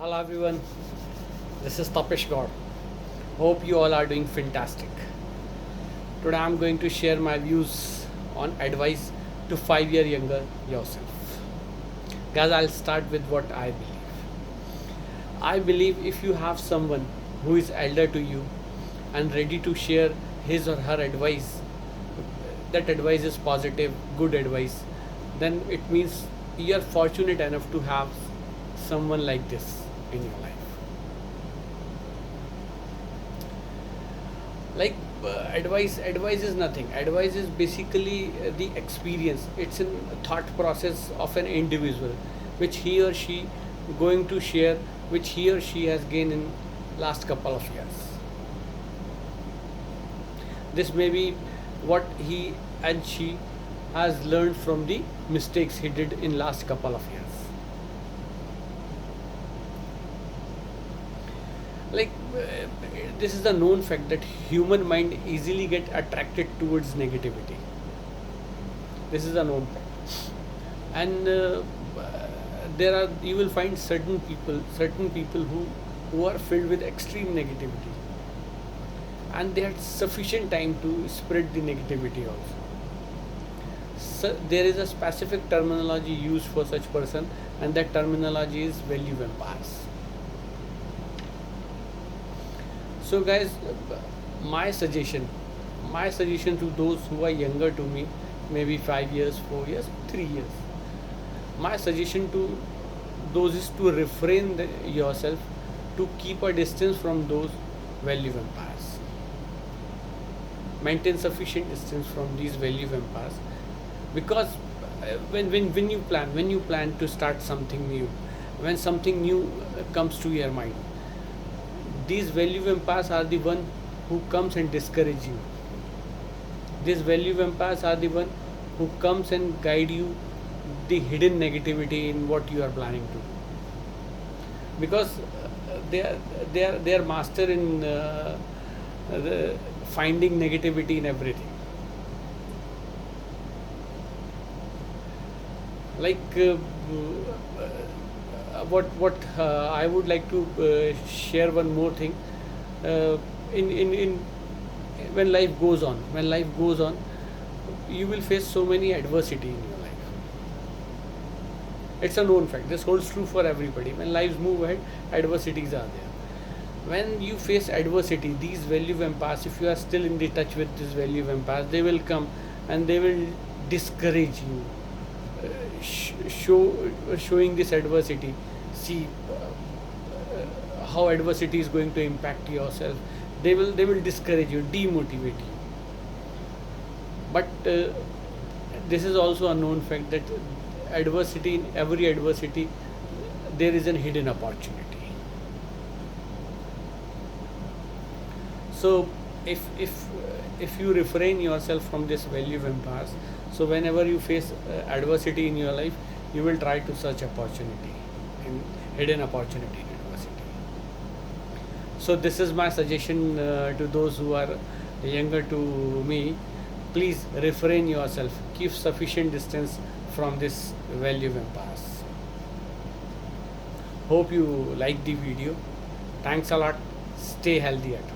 Hello everyone, this is Tapish God. Hope you all are doing fantastic. Today I'm going to share my views on advice to 5 year younger yourself. Guys, I'll start with what I believe. I believe if you have someone who is elder to you and ready to share his or her advice, that advice is positive, good advice, then it means you are fortunate enough to have someone like this in your life. Like advice is nothing. Advice is basically the experience. It's a thought process of an individual which he or she going to share, which he or she has gained in last couple of years. This may be what he and she has learned from the mistakes he did in last couple of years. Like this is a known fact that human mind easily get attracted towards negativity. This is a known fact. And there are, you will find certain people who are filled with extreme negativity, and they had sufficient time to spread the negativity also. So there is a specific terminology used for such person, and that terminology is value vampires. So guys, my suggestion my suggestion to those who are younger to me, maybe 5 years, 4 years, 3 years, my suggestion to those is to refrain yourself, to keep a distance from those value vampires. Maintain sufficient distance from these value vampires, because when you plan to start something new, when something new comes to your mind, these value vampires are the one who comes and discourage you. These value vampires are the one who comes and guide you the hidden negativity in what you are planning to do, because they are master in finding negativity in everything. Like I would like to share one more thing. In when life goes on, you will face so many adversity in your life. It's a known fact. This holds true for everybody. When lives move ahead, adversities are there. When you face adversity, these value vampires, if you are still in the touch with these value vampires, they will come and they will discourage you, showing this adversity. See how adversity is going to impact yourself. They will discourage you, demotivate you. But this is also a known fact that adversity, in every adversity, there is a hidden opportunity. So if you refrain yourself from this value vampires, so whenever you face adversity in your life, you will try to search opportunity, in hidden opportunity in adversity. So this is my suggestion to those who are younger to me. Please refrain yourself, keep sufficient distance from this value vampires. Hope you like the video. Thanks a lot. Stay healthy at home.